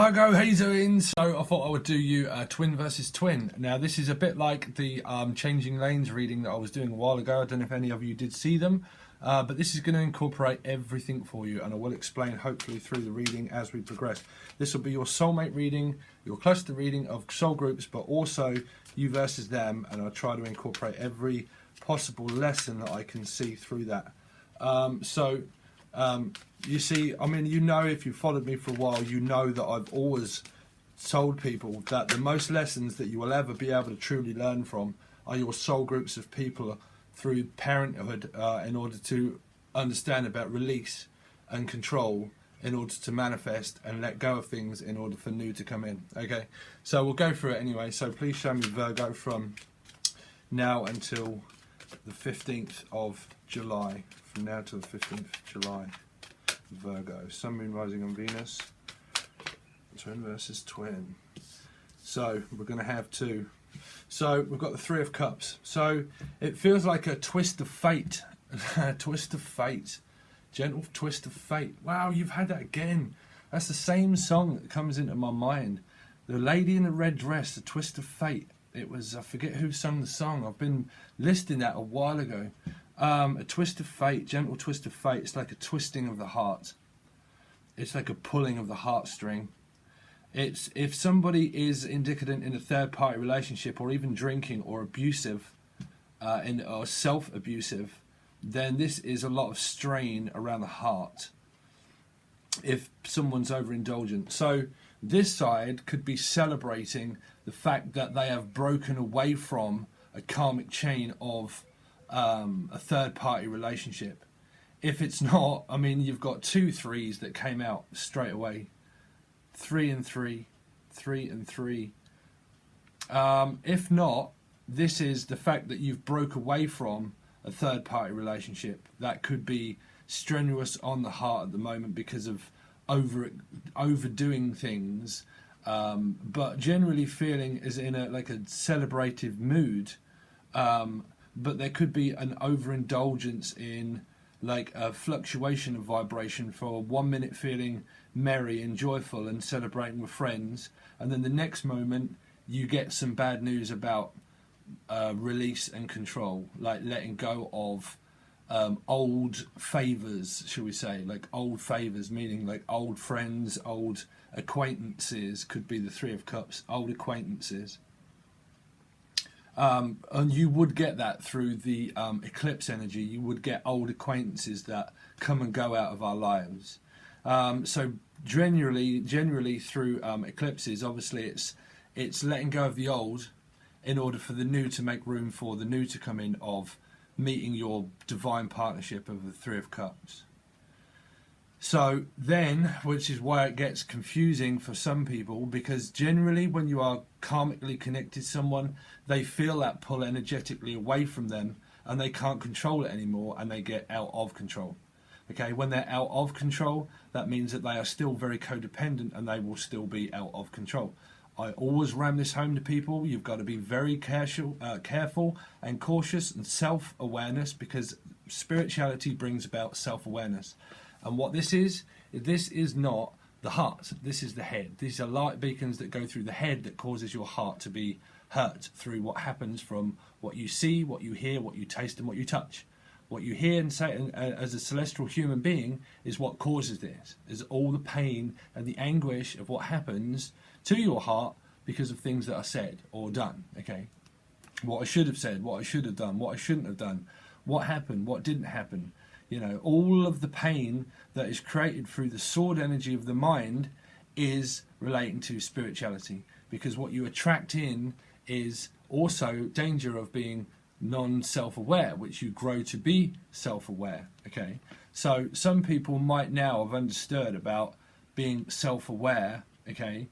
Virgo, how you doing? So I thought I would do you twin versus twin. Now this is a bit like the changing lanes reading that I was doing a while ago. I don't know if any of you did see them, but this is going to incorporate everything for you, and I will explain hopefully through the reading as we progress. This will be your soulmate reading, your cluster reading of soul groups, but also you versus them, and I'll try to incorporate every possible lesson that I can see through that. You see, I mean, you know, if you've followed me for a while, you know that I've always told people that the most lessons that you will ever be able to truly learn from are your soul groups of people through parenthood, in order to understand about release and control, in order to manifest and let go of things in order for new to come in. Okay, so we'll go through it anyway. So please show me Virgo from now until the 15th of July. From now to the 15th of July. Virgo, Sun, Moon, Rising on Venus, twin versus twin. So we're going to have two. So we've got the Three of Cups. So it feels like a twist of fate. A twist of fate. Gentle twist of fate. Wow, you've had that again. That's the same song that comes into my mind. The lady in the red dress, the twist of fate. It was, I forget who sung the song. I've been listing that a while ago. A twist of fate, gentle twist of fate. It's like a twisting of the heart. It's like a pulling of the heartstring. It's if somebody is indicadent in a third-party relationship, or even drinking, or abusive, or self-abusive, then this is a lot of strain around the heart. If someone's overindulgent, so this side could be celebrating the fact that they have broken away from a karmic chain of a third-party relationship. If it's not, I mean, you've got 2 3s that came out straight away. 3 and 3, 3 and 3. If not, this is the fact that you've broke away from a third-party relationship. That could be strenuous on the heart at the moment because of overdoing things, but generally feeling is in a like a celebrative mood. But there could be an overindulgence in like a fluctuation of vibration for 1 minute feeling merry and joyful and celebrating with friends, and then the next moment you get some bad news about release and control, like letting go of old favours, shall we say, like old favours, meaning like old friends, old acquaintances. Could be the Three of Cups, old acquaintances. And you would get that through the eclipse energy. You would get old acquaintances that come and go out of our lives. So generally through eclipses, obviously it's letting go of the old in order for the new to make room for the new to come in, of meeting your divine partnership of the Three of Cups. So then, which is why it gets confusing for some people, because generally when you are karmically connected to someone, they feel that pull energetically away from them and they can't control it anymore, and they get out of control. Okay, when they're out of control, that means that they are still very codependent and they will still be out of control. I always ram this home to people. You've got to be very careful and cautious and self-awareness, because spirituality brings about self-awareness. And what this is not the heart, this is the head. These are light beacons that go through the head that causes your heart to be hurt through what happens from what you see, what you hear, what you taste, and what you touch. What you hear and say as a celestial human being is what causes this, is all the pain and the anguish of what happens to your heart because of things that are said or done. Okay, what I should have said, what I should have done, what I shouldn't have done, what happened, what didn't happen. You know, all of the pain that is created through the sword energy of the mind is relating to spirituality, because what you attract in is also danger of being non-self-aware, which you grow to be self-aware. Okay, so some people might now have understood about being self-aware. Okay,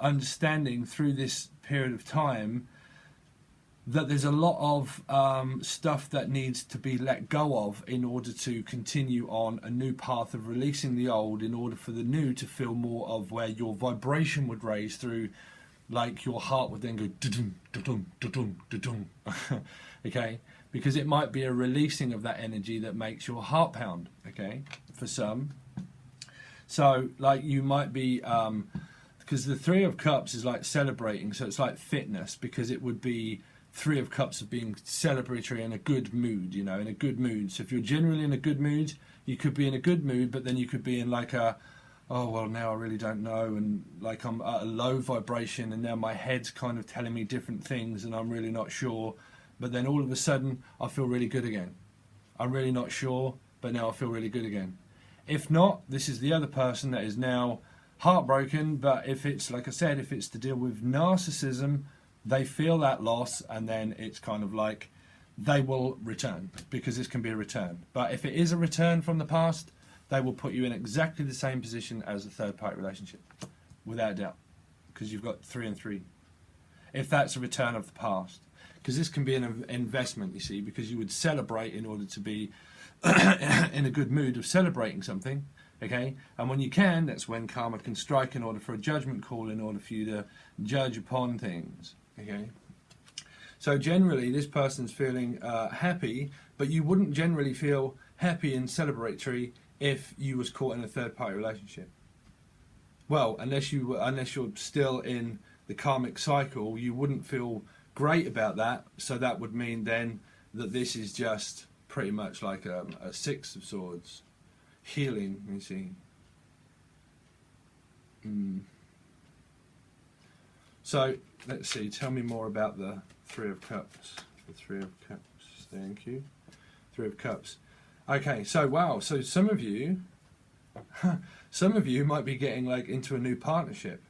understanding through this period of time that there's a lot of stuff that needs to be let go of in order to continue on a new path of releasing the old, in order for the new to feel more of where your vibration would raise through, like your heart would then go da-dum, da-dum, da-dum, da-dum. Okay, because it might be a releasing of that energy that makes your heart pound, okay, for some. So like you might be, because the Three of Cups is like celebrating, so it's like fitness, because it would be Three of Cups of being celebratory and a good mood, you know, in a good mood. So if you're generally in a good mood, you could be in a good mood, but then you could be in like a, oh, well, now I really don't know, and like I'm at a low vibration, and now my head's kind of telling me different things, and I'm really not sure. But then all of a sudden, I feel really good again. I'm really not sure, but now I feel really good again. If not, this is the other person that is now heartbroken, but if it's, like I said, if it's to deal with narcissism, they feel that loss, and then it's kind of like they will return, because this can be a return. But if it is a return from the past, they will put you in exactly the same position as a third-party relationship, without doubt, because you've got 3 and 3. If that's a return of the past, because this can be an investment, you see, because you would celebrate in order to be in a good mood of celebrating something, okay? And when you can, that's when karma can strike in order for a judgment call, in order for you to judge upon things, okay? So generally, this person's feeling happy, but you wouldn't generally feel happy and celebratory if you was caught in a third-party relationship. Well, unless you're still in the karmic cycle, you wouldn't feel great about that. So that would mean then that this is just pretty much like a 6 of Swords, healing. You see. So let's see. Tell me more about the 3 of Cups. The 3 of Cups. Thank you. 3 of Cups. Okay, so wow, so some of you might be getting like into a new partnership,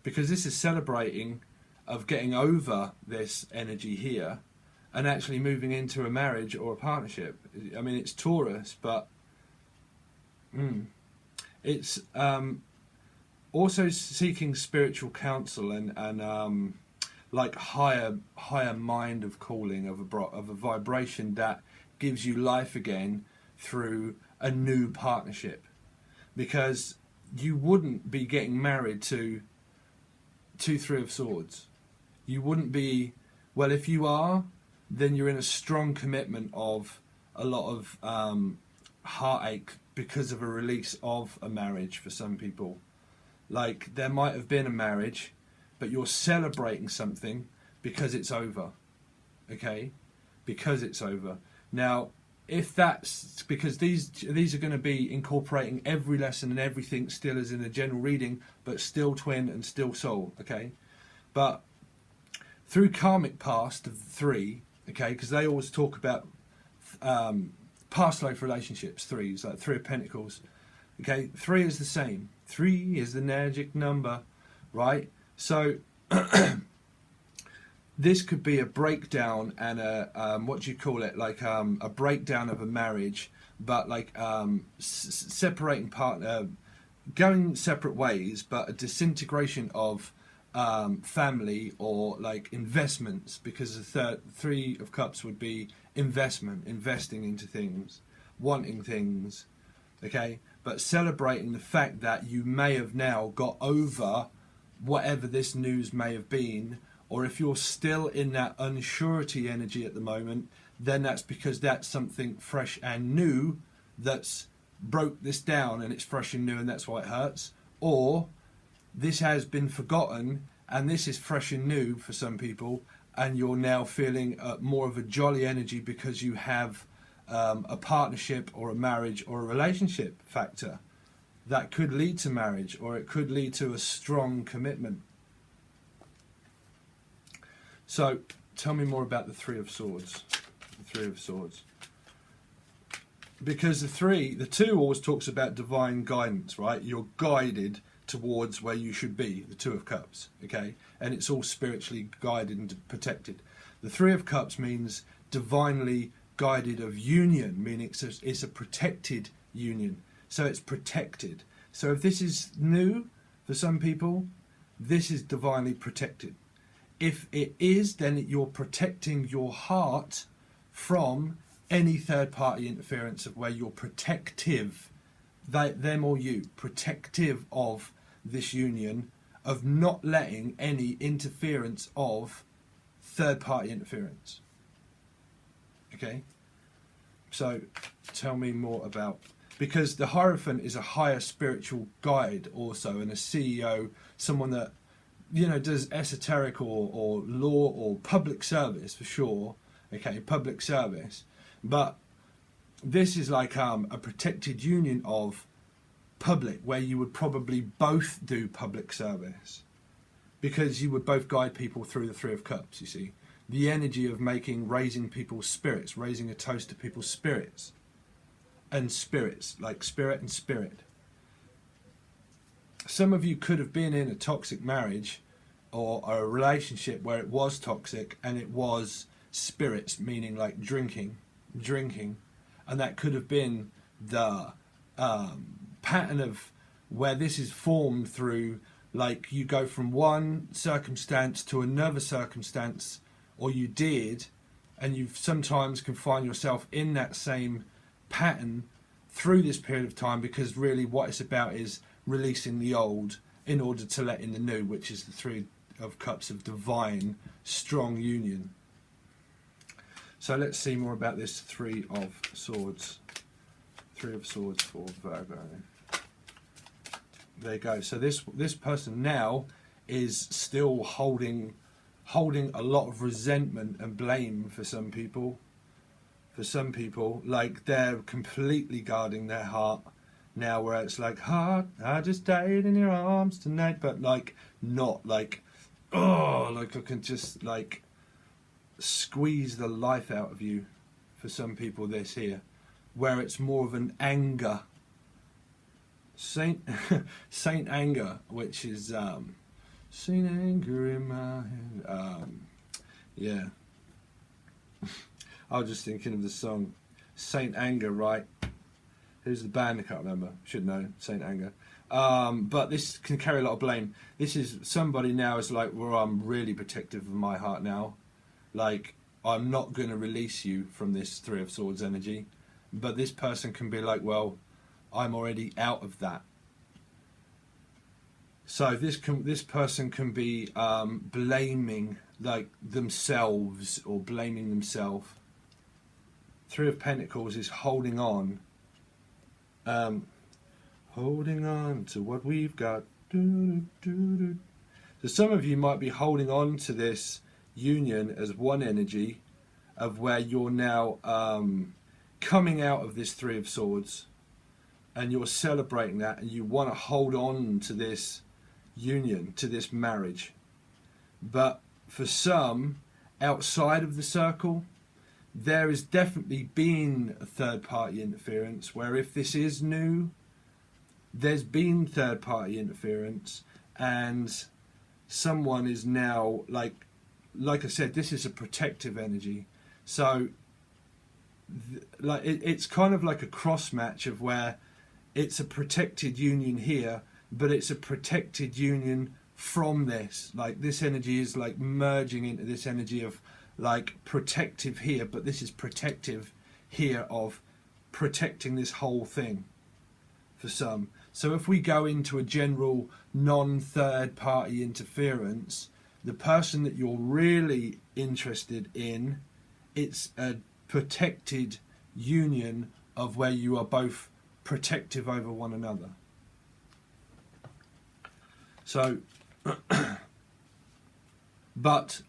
because this is celebrating of getting over this energy here and actually moving into a marriage or a partnership. I mean, it's Taurus, but it's also seeking spiritual counsel and like higher mind of calling of a vibration that gives you life again through a new partnership, because you wouldn't be getting married to 3 of Swords. You wouldn't be, well, if you are, then you're in a strong commitment of a lot of heartache because of a release of a marriage for some people. Like, there might have been a marriage, but you're celebrating something because it's over, okay? Because it's over. Now, if that's because these are going to be incorporating every lesson and everything still as in a general reading, but still twin and still soul, okay? But through karmic past of 3, okay, because they always talk about past life relationships, 3s, like 3 of Pentacles, okay? 3 is the same. 3 is the magic number, right? So this could be a breakdown and a what do you call it, like a breakdown of a marriage, but like separating partner, going separate ways, but a disintegration of family or like investments, because the 3 of Cups would be investment, investing into things, wanting things, okay? But celebrating the fact that you may have now got over whatever this news may have been. Or if you're still in that unsurety energy at the moment, then that's because that's something fresh and new that's broke this down, and it's fresh and new, and that's why it hurts. Or this has been forgotten and this is fresh and new for some people, and you're now feeling more of a jolly energy because you have a partnership or a marriage or a relationship factor that could lead to marriage, or it could lead to a strong commitment. So, tell me more about the 3 of Swords. The 3 of Swords. Because the 2 always talks about divine guidance, right? You're guided towards where you should be, the 2 of Cups, okay? And it's all spiritually guided and protected. The 3 of Cups means divinely guided of union, meaning it's a protected union. So it's protected. So if this is new for some people, this is divinely protected. If it is, then you're protecting your heart from any third-party interference of where you're protective, them or you, protective of this union, of not letting any interference of third-party interference. Okay? So, tell me more about because the Hierophant is a higher spiritual guide also, and a CEO, someone that, you know, does esoteric or law or public service for sure. Okay, public service. But this is like a protected union of public, where you would probably both do public service, because you would both guide people through the Three of Cups, you see. The energy of raising people's spirits, raising a toast to people's spirits. And spirits, like spirit and spirit. Some of you could have been in a toxic marriage or a relationship where it was toxic, and it was spirits, meaning like drinking. And that could have been the pattern of where this is formed through, like, you go from one circumstance to another circumstance, or you did, and you sometimes can find yourself in that same pattern through this period of time, because really what it's about is releasing the old in order to let in the new, which is the Three of Cups of divine, strong union. So let's see more about this Three of Swords. Three of Swords for Virgo. There you go. So this person now is still holding a lot of resentment and blame for some people. For some people, like, they're completely guarding their heart now, where it's like, heart, I just died in your arms tonight, but like, not like, oh, like I can just like squeeze the life out of you. For some people, this here, where it's more of an anger, Saint anger, which is Saint anger in my head. Yeah. I was just thinking of the song Saint Anger, right? Who's the band? I can't remember. Should know. Saint Anger. But this can carry a lot of blame. This is somebody now is like, well, I'm really protective of my heart now. Like, I'm not going to release you from this Three of Swords energy. But this person can be like, well, I'm already out of that. So this person can be blaming like themselves, or blaming themselves. Three of Pentacles is holding on. Holding on to what we've got. So some of you might be holding on to this union as one energy of where you're now coming out of this Three of Swords, and you're celebrating that, and you want to hold on to this union, to this marriage. But for some, outside of the circle, there has definitely been a third party interference, where if this is new, there's been third party interference, and someone is now like I said, this is a protective energy. So like it's kind of like a cross match of where it's a protected union here, but it's a protected union from this. Like, this energy is like merging into this energy of like protective here, but this is protective here of protecting this whole thing for some. So if we go into a general non-third party interference, the person that you're really interested in, it's a protected union of where you are both protective over one another. So but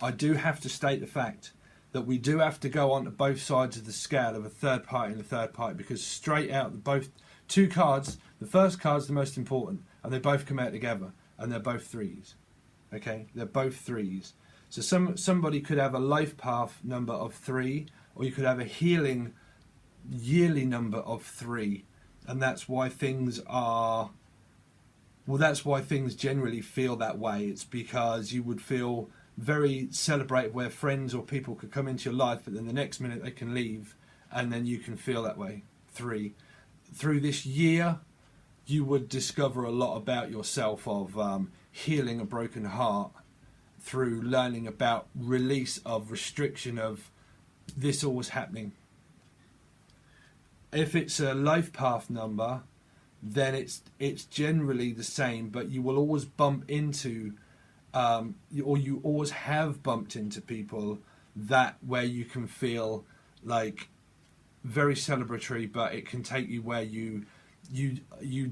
I do have to state the fact that we do have to go on to both sides of the scale of a third party and a third party, because straight out both two cards, the first card's the most important, and they both come out together, and they're both threes. Okay, they're both threes. So somebody could have a life path number of 3, or you could have a healing yearly number of 3, and that's why things are, well, that's why things generally feel that way. It's because you would feel very celebrated where friends or people could come into your life, but then the next minute they can leave, and then you can feel that way. 3. Through this year, you would discover a lot about yourself of healing a broken heart, through learning about release of restriction of this always happening. If it's a life path number, then it's generally the same, but you will always bump into or you always have bumped into people that where you can feel like very celebratory, but it can take you where you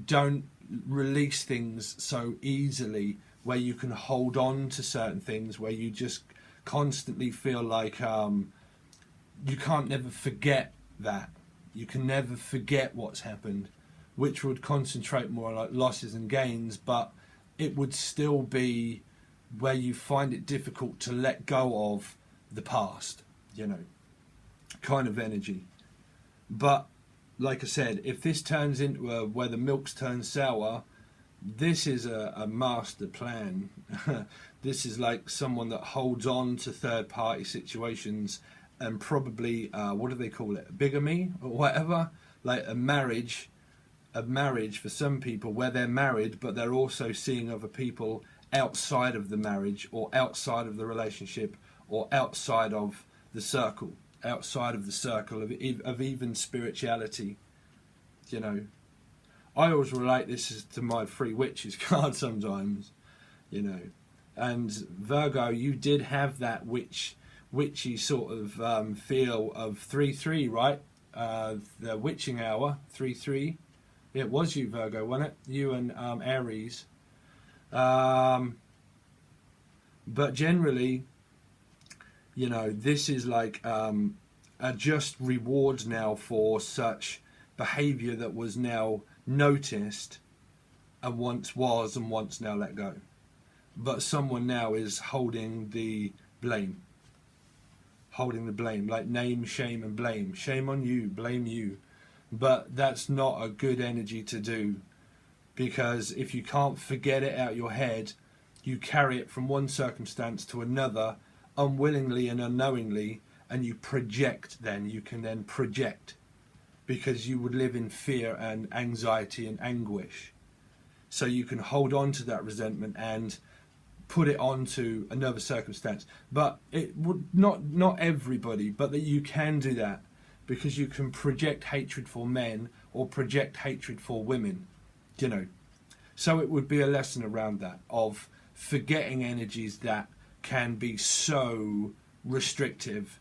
don't release things so easily, where you can hold on to certain things, where you just constantly feel like you can't never forget that. You can never forget what's happened, which would concentrate more on like losses and gains, but it would still be where you find it difficult to let go of the past, you know, kind of energy. But like I said, if this turns into where the milk's turned sour, this is a master plan. This is like someone that holds on to third party situations, and probably what do they call it, bigamy or whatever, like a marriage for some people where they're married but they're also seeing other people outside of the marriage or outside of the relationship or outside of the circle of even spirituality, you know. I always relate this to my Three Witches card sometimes, you know. And Virgo, you did have that witchy sort of feel of 3-3, right? The witching hour, 3-3. It was you, Virgo, wasn't it? You and Aries. But generally, you know, this is like a just rewards now for such behaviour that was now noticed and once was and once now let go. But someone now is holding the blame, like name, shame and blame. Shame on you, blame you. But that's not a good energy to do, because if you can't forget it out your head, you carry it from one circumstance to another unwillingly and unknowingly, and you project. Then you can then project, because you would live in fear and anxiety and anguish. So you can hold on to that resentment and put it onto another circumstance. But it would not everybody, but that you can do that, because you can project hatred for men or project hatred for women, you know. So it would be a lesson around that, of forgetting energies that can be so restrictive.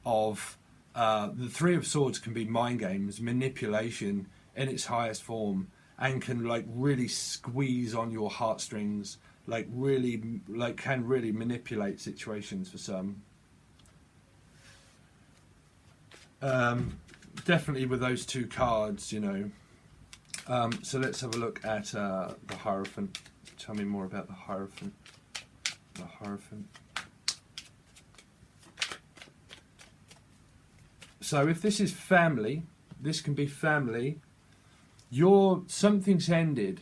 Of the Three of Swords can be mind games, manipulation in its highest form, and can like really squeeze on your heartstrings, like really, like can really manipulate situations for some. Definitely with those two cards, you know. So let's have a look at the Hierophant. Tell me more about the Hierophant. The Hierophant. So if this is family, this can be family. Something's ended.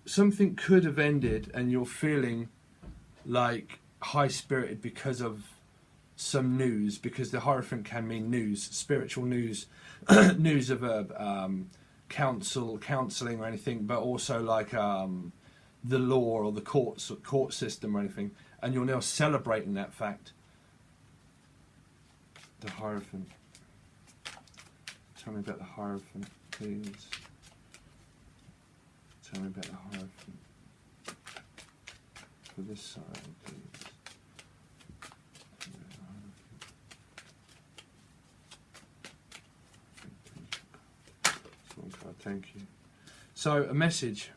Something could have ended, and you're feeling like high-spirited because of some news, because the Hierophant can mean news, spiritual news, news of a counselling or anything, but also like the law or the court system or anything, and you're now celebrating that fact. The Hierophant. Tell me about the Hierophant, please. Tell me about the Hierophant. For this side, please. Thank you. So, a message.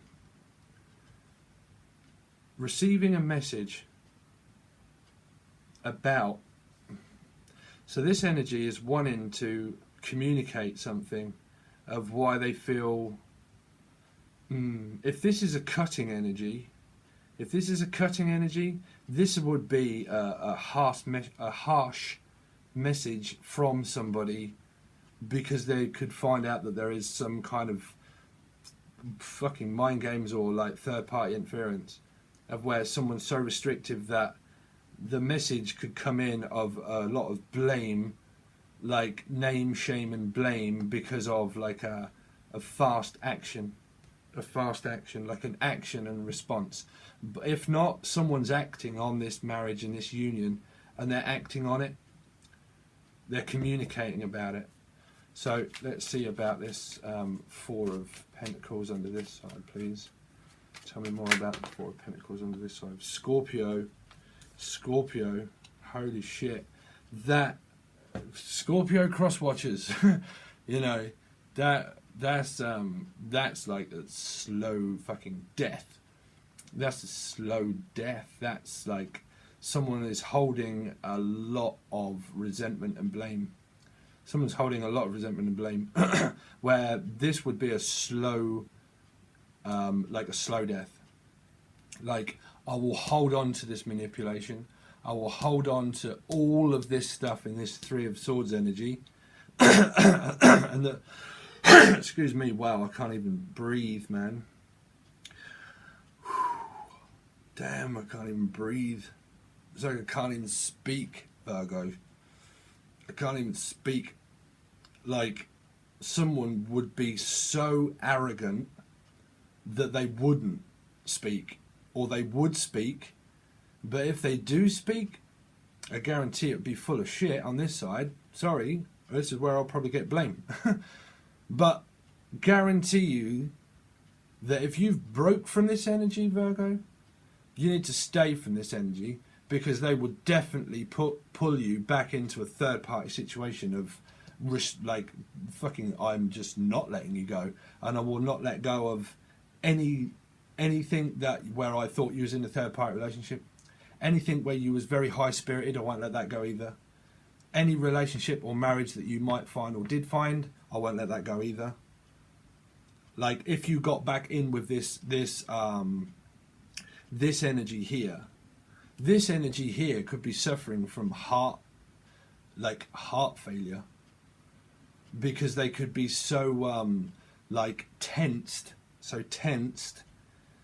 Receiving a message about. So this energy is wanting to communicate something of why they feel. If this is a cutting energy, this would be a harsh message from somebody, because they could find out that there is some kind of fucking mind games or like third party interference, of where someone's so restrictive that the message could come in of a lot of blame, like name, shame and blame, because of like a fast action, like an action and response. But if not, someone's acting on this marriage and this union, and they're acting on it, they're communicating about it. So let's see about this Four of Pentacles under this side, please. Tell me more about the Four of Pentacles under this side. Scorpio, holy shit. That Scorpio cross watchers, you know, that's like a slow fucking death. That's a slow death. That's like someone is holding a lot of resentment and blame. Someone's holding a lot of resentment and blame, where this would be a slow, like a slow death. Like, I will hold on to this manipulation. I will hold on to all of this stuff in this Three of Swords energy. And the, excuse me, wow, I can't even breathe, man. Damn, I can't even breathe. It's like I can't even speak, Virgo. I can't even speak. Like, someone would be so arrogant that they wouldn't speak, or they would speak, but if they do speak, I guarantee it would be full of shit on this side. Sorry, this is where I'll probably get blamed. But guarantee you that if you've broke from this energy, Virgo, you need to stay from this energy, because they will definitely pull you back into a third party situation of like, fucking, I'm just not letting you go, and I will not let go of anything that where I thought you was in a third party relationship. Anything where you was very high spirited, I won't let that go either. Any relationship or marriage that you might find or did find, I won't let that go either. Like, if you got back in with this energy here, this energy here could be suffering from heart failure, because they could be so like tensed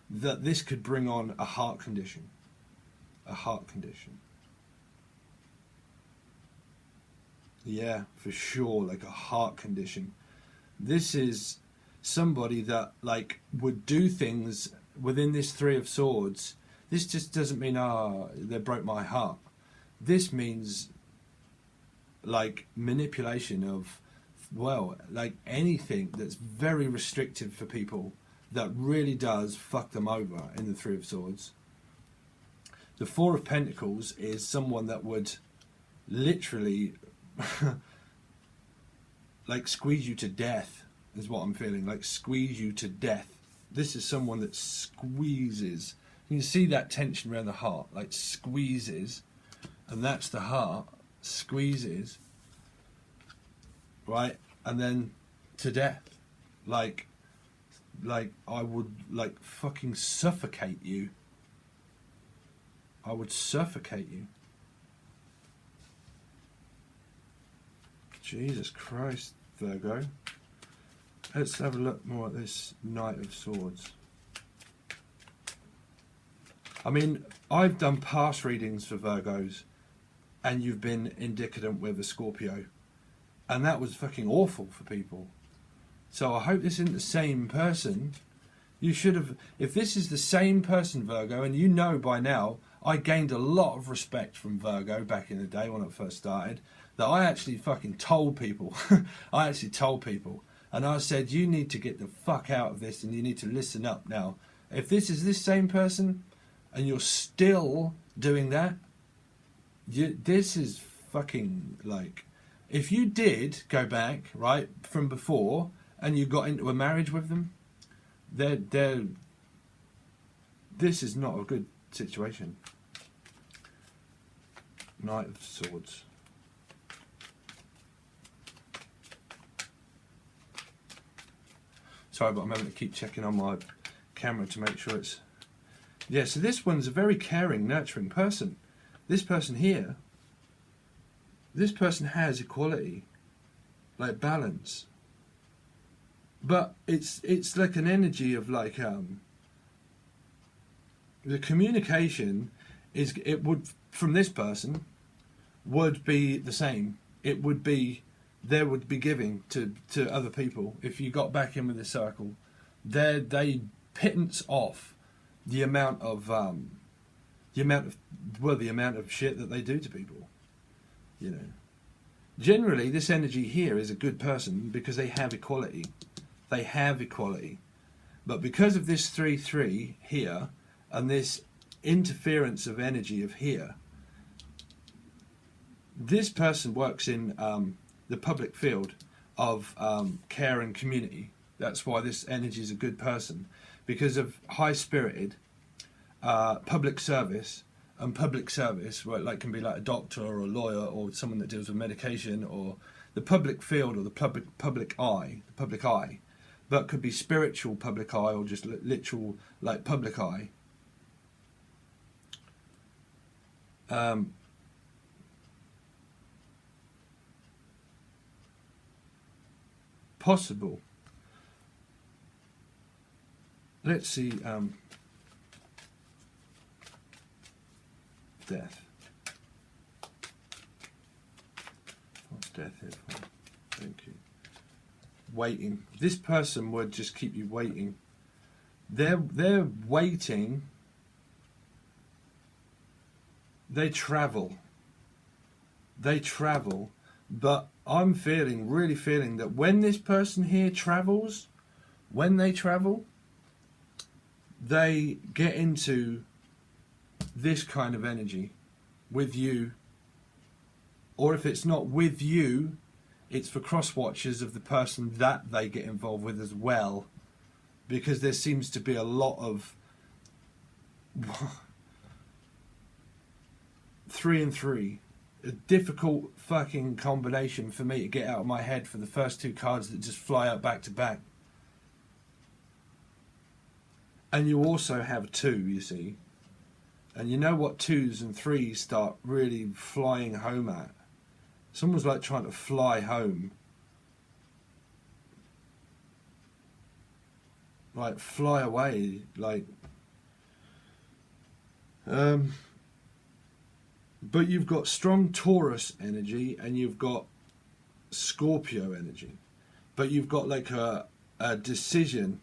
that this could bring on a heart condition. A heart condition. Yeah, for sure, like a heart condition. This is somebody that, like, would do things within this Three of Swords. This just doesn't mean, they broke my heart. This means, like, manipulation of, well, like anything that's very restrictive for people, that really does fuck them over in the Three of Swords. The Four of Pentacles is someone that would literally like squeeze you to death, is what I'm feeling. Like, squeeze you to death. This is someone that squeezes. You can see that tension around the heart, like squeezes, and that's the heart, squeezes, right? And then to death. Like I would, like, fucking suffocate you. I would suffocate you. Jesus Christ, Virgo. Let's have a look more at this Knight of Swords. I mean, I've done past readings for Virgos, and you've been indicadent with a Scorpio, and that was fucking awful for people. So I hope this isn't the same person. You should have, if this is the same person, Virgo, and you know by now, I gained a lot of respect from Virgo back in the day when I first started, that I actually fucking told people. I actually told people. And I said, you need to get the fuck out of this, and you need to listen up now. If this is this same person, and you're still doing that, this is fucking, like, if you did go back, right, from before, and you got into a marriage with them, this is not a good situation. Knight of Swords. Sorry, but I'm having to keep checking on my camera to make sure it's... Yeah, so this one's a very caring, nurturing person. This person here, this person has equality, like balance. But it's like an energy of, like, the communication is, it would, from this person, would be the same. It would be, there would be giving to other people. If you got back in with this circle, they pittance off the amount of shit that they do to people. You know, generally this energy here is a good person because they have equality. They have equality, but because of this 3-3 here and this interference of energy of here, this person works in the public field of care and community. That's why this energy is a good person, because of high-spirited public service. And public service, where like can be like a doctor or a lawyer or someone that deals with medication, or the public field, or the public eye, but could be spiritual public eye, or just literal like public eye. Possible. Let's see. Death. What's death here for? Thank you. Waiting. This person would just keep you waiting. They're waiting. They travel. They travel. But I'm really feeling that when this person here travels, when they travel, they get into this kind of energy with you, or if it's not with you, it's for cross watchers of the person that they get involved with as well, because there seems to be a lot of 3 and 3, a difficult fucking combination for me to get out of my head for the first 2 cards that just fly out back to back. And you also have 2, you see. And you know what 2s and 3s start really flying home at? Someone's like trying to fly home. Like fly away. Like. But you've got strong Taurus energy and you've got Scorpio energy. But you've got like a decision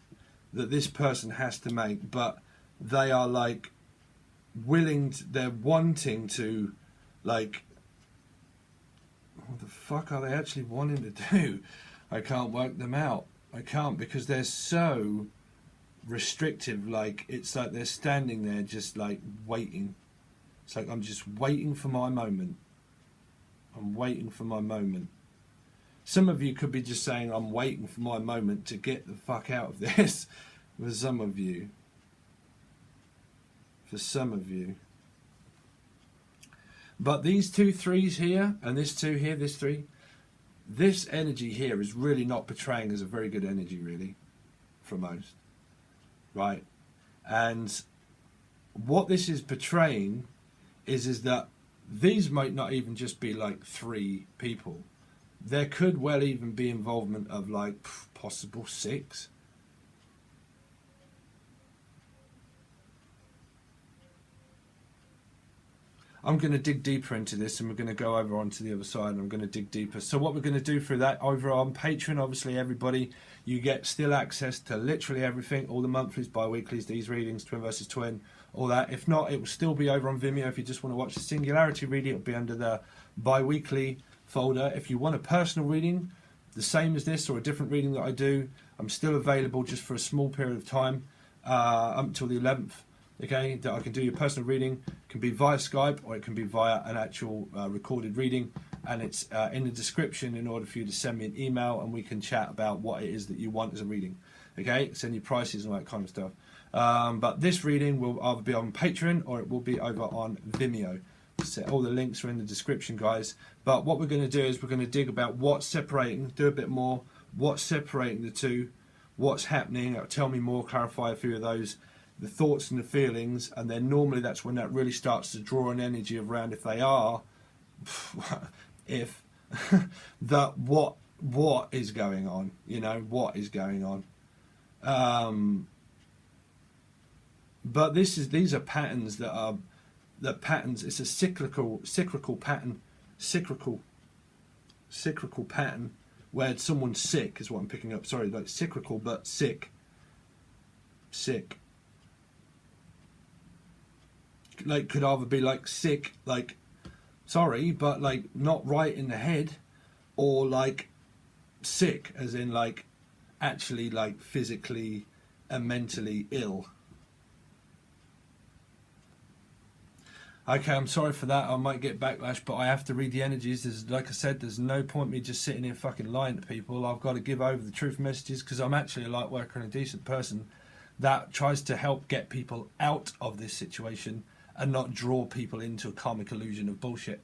that this person has to make, but they are like they're wanting to, like, what the fuck are they actually wanting to do? I can't work them out. I can't, because they're so restrictive. Like, it's like they're standing there just like waiting. It's like, I'm just waiting for my moment. I'm waiting for my moment. Some of you could be just saying, I'm waiting for my moment to get the fuck out of this. For some of you. For some of you. But these 2 3s here, and this 2 here, this 3, this energy here is really not portraying as a very good energy, really, for most. Right? And what this is portraying is that these might not even just be like 3 people. There could well even be involvement of like possible 6. I'm going to dig deeper into this, and we're going to go over onto the other side, and I'm going to dig deeper. So what we're going to do through that, over on Patreon, obviously, everybody, you get still access to literally everything, all the monthlies, bi-weeklies, these readings, twin versus twin, all that. If not, it will still be over on Vimeo. If you just want to watch the singularity reading, it'll be under the bi-weekly folder. If you want a personal reading, the same as this, or a different reading that I do, I'm still available just for a small period of time, up until the 11th. Okay, that I can do your personal reading. It can be via Skype, or it can be via an actual recorded reading, and it's in the description in order for you to send me an email, and we can chat about what it is that you want as a reading. Okay, send you prices and all that kind of stuff. But this reading will either be on Patreon or it will be over on Vimeo. So all the links are in the description, guys. But what we're going to do is we're going to dig about what's separating, do a bit more, what's separating the 2, what's happening. Tell me more, clarify a few of those. The thoughts and the feelings, and then normally that's when that really starts to draw an energy around if they are, if that what is going on, you know, what is going on. But these are patterns patterns. It's a cyclical pattern, cyclical pattern where someone's sick is what I'm picking up. Sorry, like cyclical but sick. Like, could either be like sick, like sorry, but like not right in the head, or like sick as in like actually like physically and mentally ill. Okay, I'm sorry for that. I might get backlash, but I have to read the energies. There's, like I said, there's no point me just sitting here fucking lying to people. I've got to give over the truth messages because I'm actually a light worker and a decent person that tries to help get people out of this situation and not draw people into a karmic illusion of bullshit.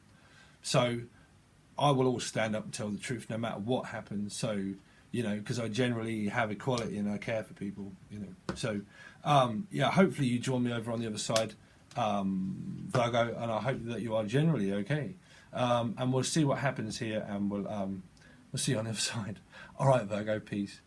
So I will always stand up and tell the truth no matter what happens. So, you know, because I generally have equality and I care for people, you know. So, yeah, hopefully you join me over on the other side, Virgo, and I hope that you are generally okay. And we'll see what happens here, and we'll see you on the other side. All right, Virgo, peace.